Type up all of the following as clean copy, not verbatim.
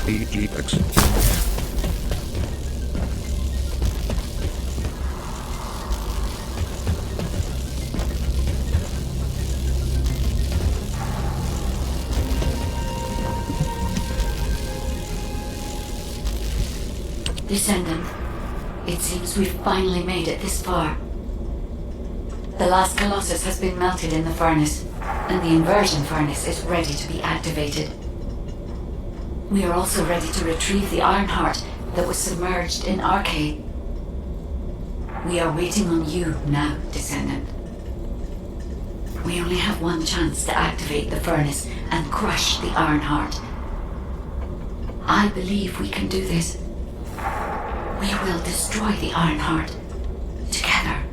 DGX. Descendant, it seems we've finally made it this far. The last Colossus has been melted in the furnace, and the inversion furnace is ready to be activated. We are also ready to retrieve the Ironheart that was submerged in Arcade. We are waiting on you now, Descendant. We only have one chance to activate the furnace and crush the Ironheart. I believe we can do this. We will destroy the Ironheart together.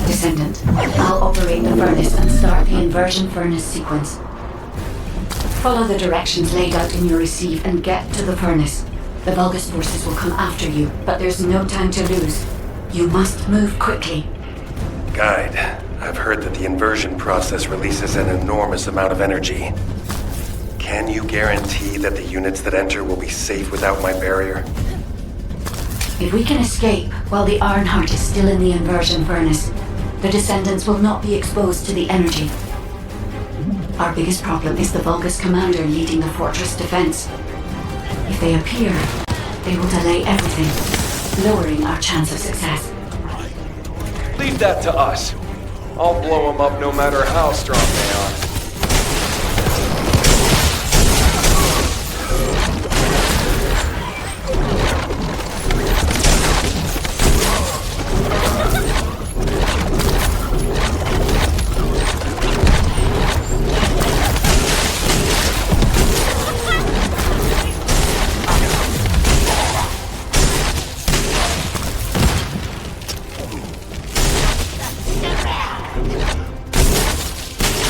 Descendant, I'll operate the furnace and start the inversion furnace sequence. Follow the directions laid out in your receive and get to the furnace. The Vulgus forces will come after you, but there's no time to lose. You must move quickly. Guide, I've heard that the inversion process releases an enormous amount of energy. Can you guarantee that the units that enter will be safe without my barrier? If we can escape while the Ironheart is still in the inversion furnace, the Descendants will not be exposed to the energy. Our biggest problem is the Vulgus commander leading the fortress defense. If they appear, they will delay everything, lowering our chance of success. Leave that to us. I'll blow them up no matter how strong they are.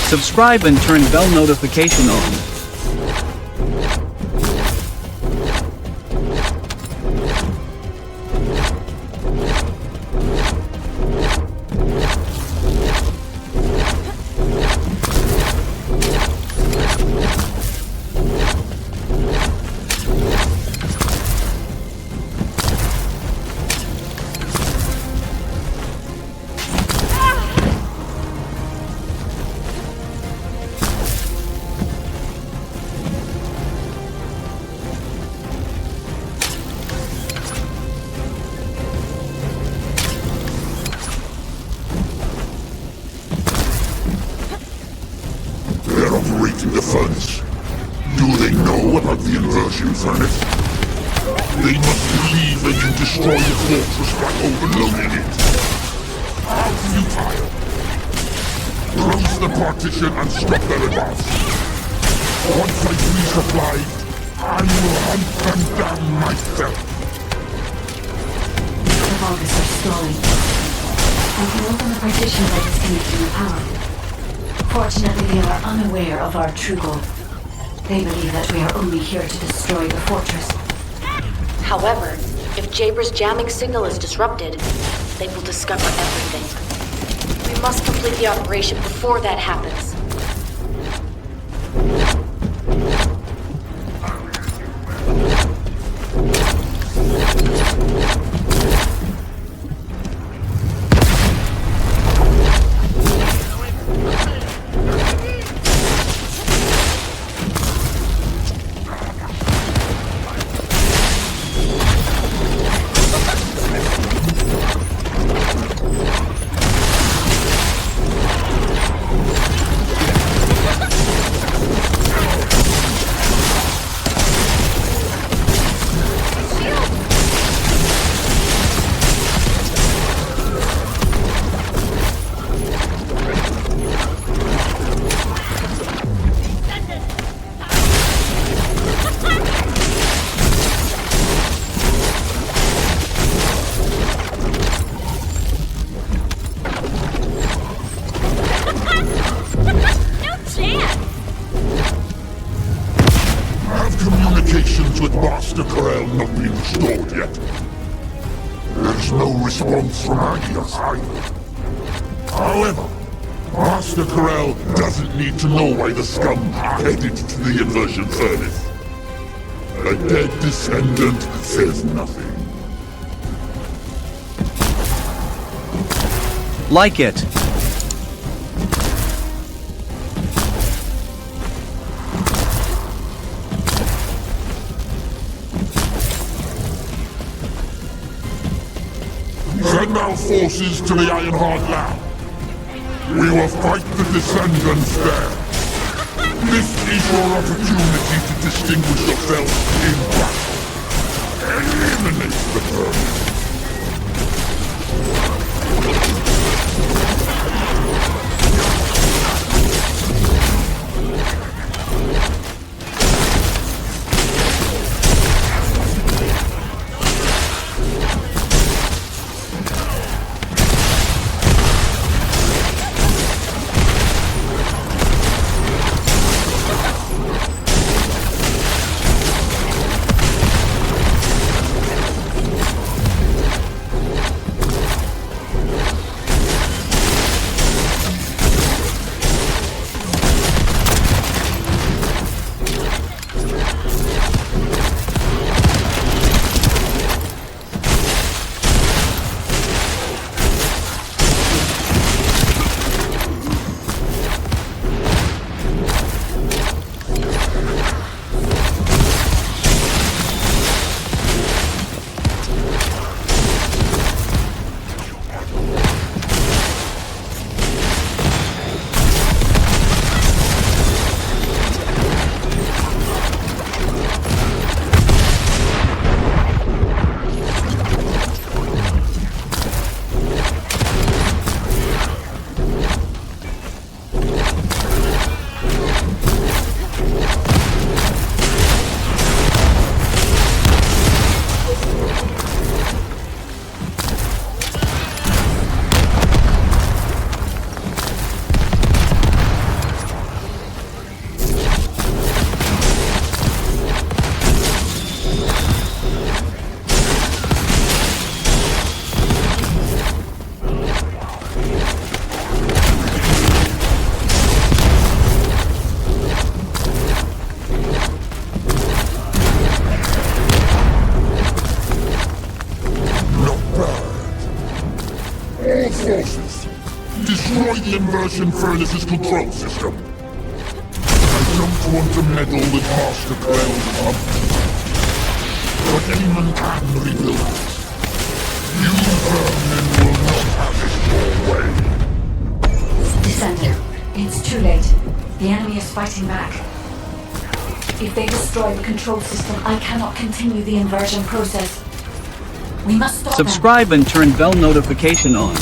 Subscribe and turn bell notification on. The furnace. Do they know about the inversion furnace? They must believe they can destroy the fortress by overloading it. How futile! Close the partition and stop their advance. Once I've resupplied, I will hunt them down myself. The Vulgus are stalling. We can open the partition by disconnecting the power. Fortunately, they are unaware of our true goal. They believe that we are only here to destroy the fortress. However, if Jaber's jamming signal is disrupted, they will discover everything. We must complete the operation before that happens. Communications with Master Corel not been restored yet. There's no response from Agios either. However, Master Corel doesn't need to know why the scum headed to the inversion furnace. A dead Descendant says nothing. Like it. Send our forces to the Ironheart Lab. We will fight the Descendants there. This is your opportunity to distinguish yourself in battle. Eliminate the furnace. The inversion furnace's control system. I don't want to meddle with Master Corel's hub, but anyone can rebuild it. You vermin will not have it your way. Descendant, it's too late. The enemy is fighting back. If they destroy the control system, I cannot continue the inversion process. We must stop them. Subscribe and turn bell notification on.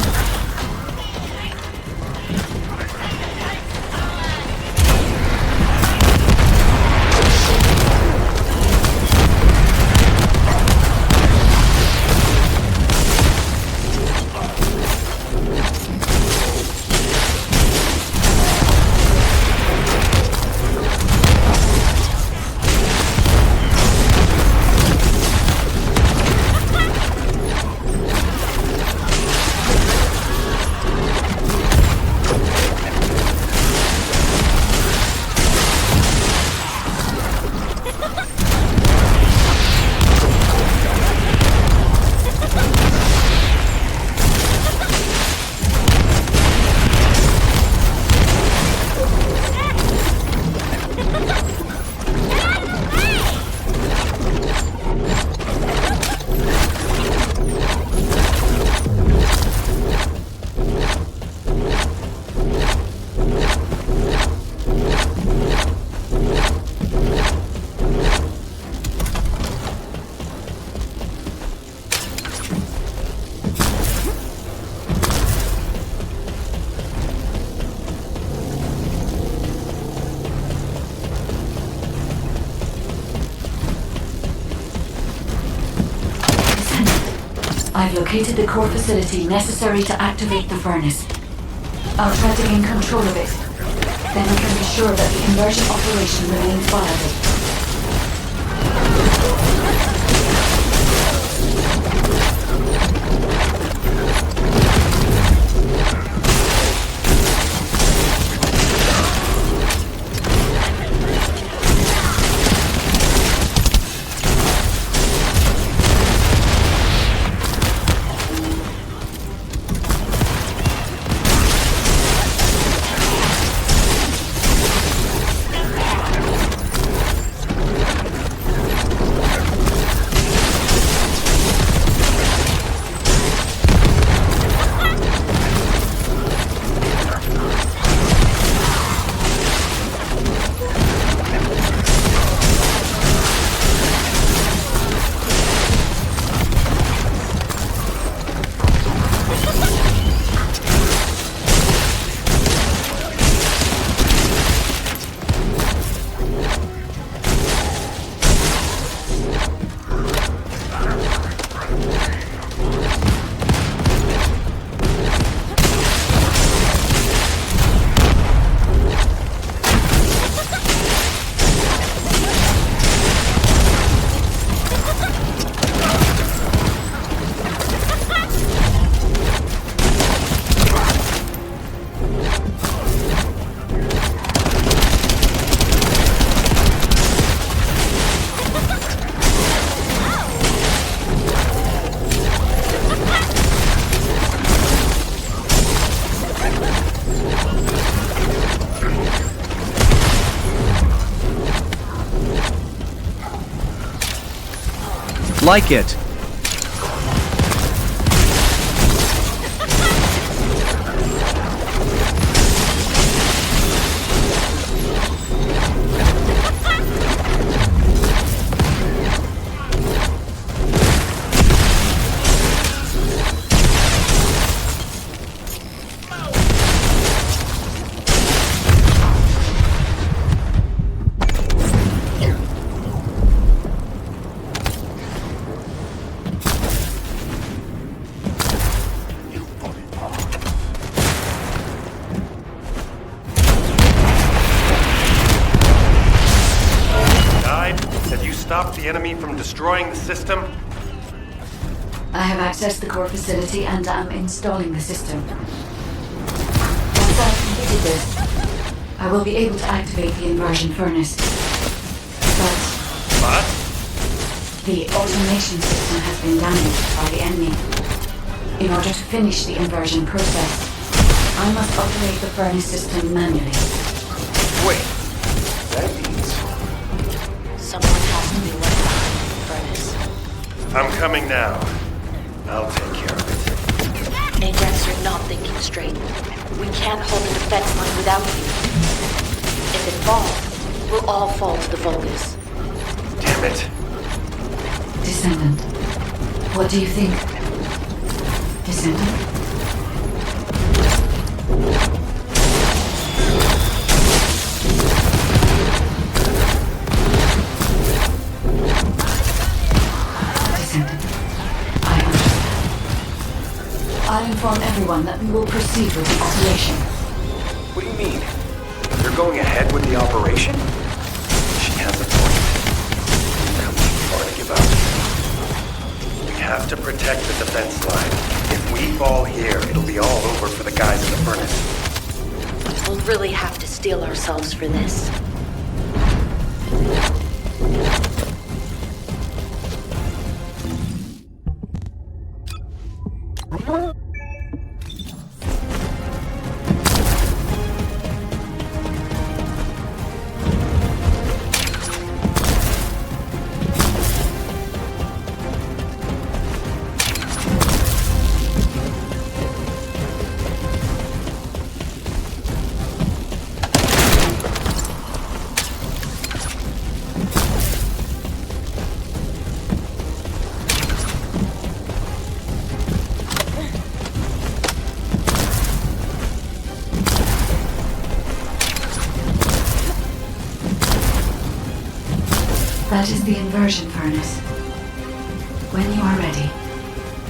I've located the core facility necessary to activate the furnace. I'll try to gain control of it. Then we can be sure that the inversion operation remains viable. Like it. Stop the enemy from destroying the system? I have accessed the core facility and am installing the system. Once I've completed this, I will be able to activate the inversion furnace. But the automation system has been damaged by the enemy. In order to finish the inversion process, I must operate the furnace system manually. Wait, that means... Someone has to be left behind in the furnace. I'm coming now. I'll take care of it. Ajax, you're not thinking straight. We can't hold the defense line without you. If it falls, we'll all fall to the Vulgus. Damn it. Descendant, what do you think? Descendant? I'll inform everyone that we will proceed with the operation. What do you mean? They're going ahead with the operation? She has a point. Come too far to give up. We have to protect the defense line. If we fall here, it'll be all over for the guys in the furnace. We'll really have to steel ourselves for this. That is the inversion furnace. When you are ready,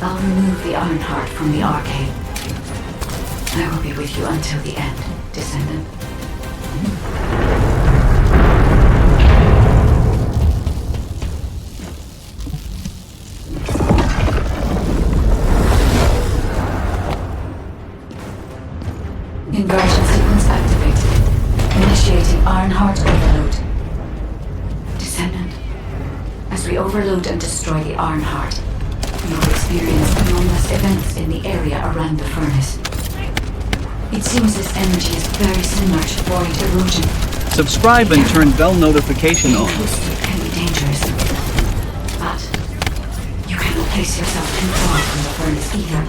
I'll remove the iron heart from the arcade. I will be with you until the end, Descendant. Inversion sequence activated. Initiating iron heart overload. Descendant, as we overload and destroy the iron heart, you will experience anomalous events in the area around the furnace. It seems this energy is very similar to void erosion. Subscribe and turn bell notification on. It can be dangerous, but you cannot place yourself too far from the furnace either.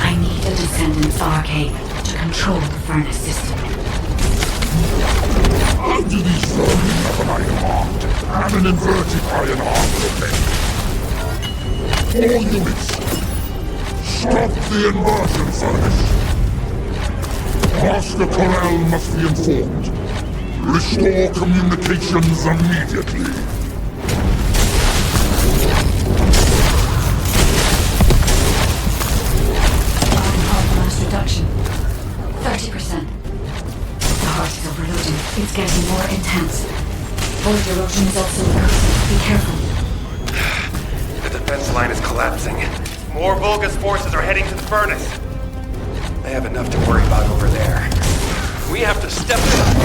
I need a Descendants arcade to control the furnace system. How do these vermin have an iron heart? And an inverted iron heart for them? All units, stop the inversion furnace. Master Corral must be informed. Restore communications immediately. Iron heart mass reduction. 30%. The heart is overloading. It's getting more intense. Void erosion is also increasing. Be careful. The defense line is collapsing. More Vulgus forces are heading to the furnace. They have enough to worry about over there. We have to step it up.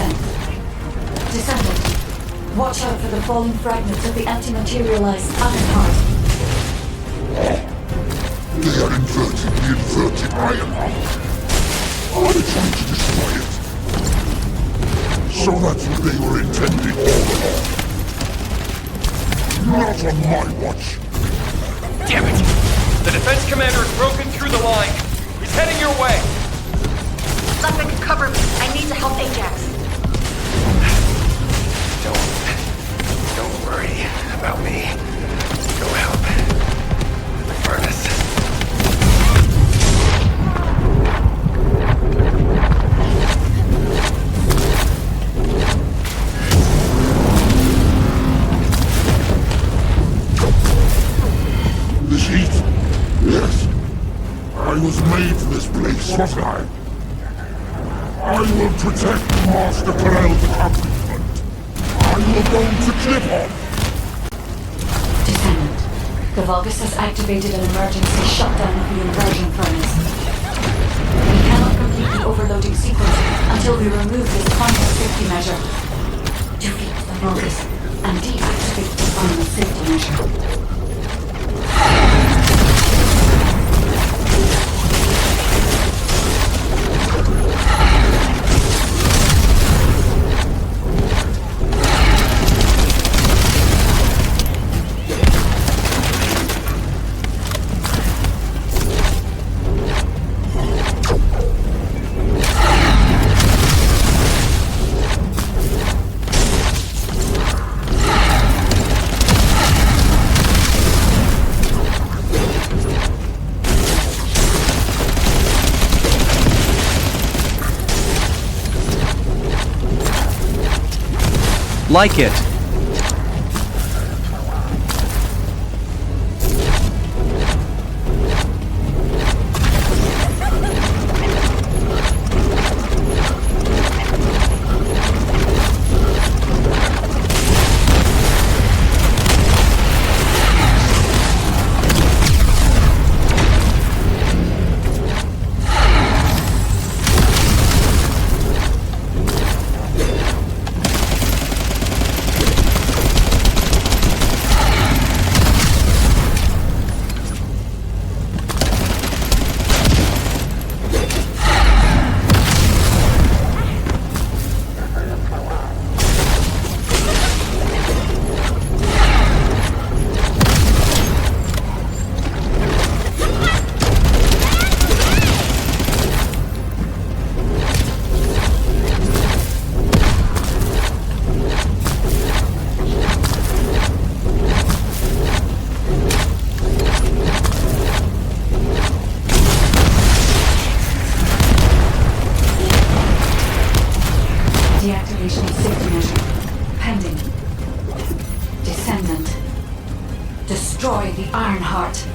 descent. Descendant, watch out for the falling fragments of the anti-materialized iron heart. They are inverting the inverted iron heart. Are they trying to destroy it? So that's what they were intending all along. Not on my watch. Damn it! The defense commander has broken through the line. He's heading your way. Nothing can cover me. I need to help Ajax. Don't worry about me. Go help the furnace. This heat? Yes. I was made for this place, wasn't I? I will protect Master Corel's accomplishment. I will go to Clip-On. Descendant, the Vulgus has activated an emergency shutdown of the inversion furnace. We cannot complete the overloading sequence until we remove this final safety measure. Defeat the Vulgus and deactivate the final safety measure. Like it. Deactivation safety measure. Pending. Descendant. Destroy the Iron Heart.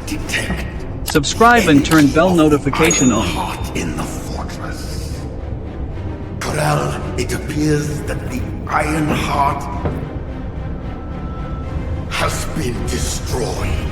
Detect. Subscribe and turn bell notification on. Heart in the fortress. Corel, it appears that the Iron Heart has been destroyed.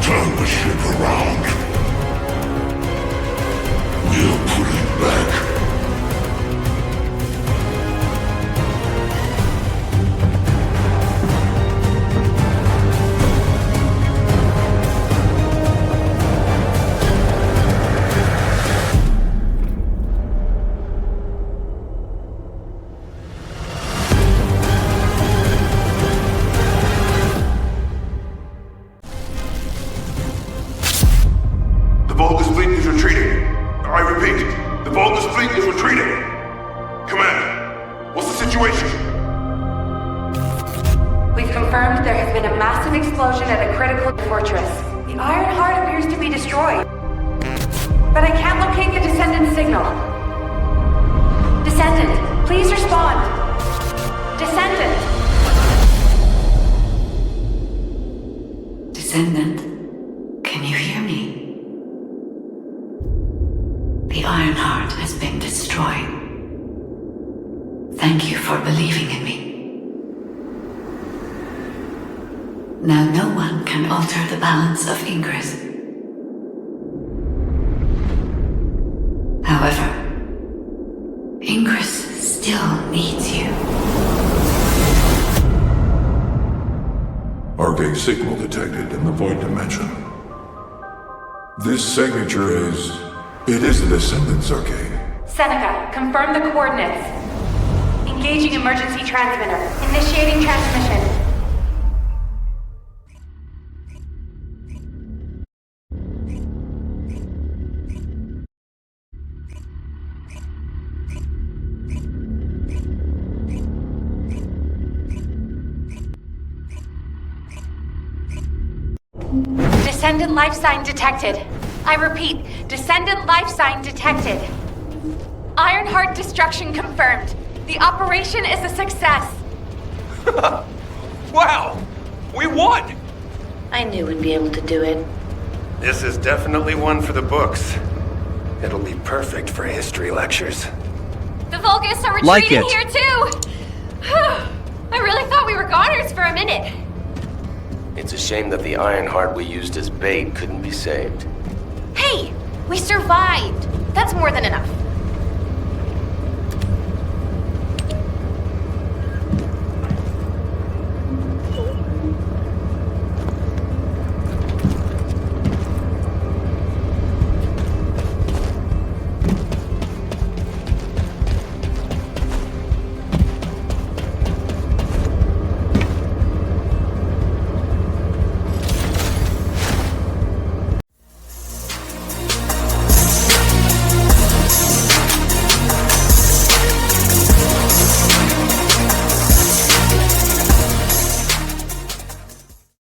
Turn the ship around. We'll put it back. The Vulgus fleet is retreating. I repeat, the Vulgus fleet is retreating. Command, what's the situation? We've confirmed there has been a massive explosion at a critical fortress. The Iron Heart appears to be destroyed. But I can't locate the Descendant signal. Descendant, please respond. Descendant! Descendant, can you hear me? The Iron Heart has been destroyed. Thank you for believing in me. Now no one can alter the balance of Ingress. However, Ingress still needs you. Arcade signal detected in the Void Dimension. This signature is... It is the Descendants arcade. Seneca, confirm the coordinates. Engaging emergency transmitter. Initiating transmission. Descendant life sign detected. I repeat, Descendant life sign detected. Ironheart destruction confirmed. The operation is a success. Wow! We won! I knew we'd be able to do it. This is definitely one for the books. It'll be perfect for history lectures. The Vulgus are retreating Like it. here too! I really thought we were goners for a minute. It's a shame that the Ironheart we used as bait couldn't be saved. Hey, we survived. That's more than enough.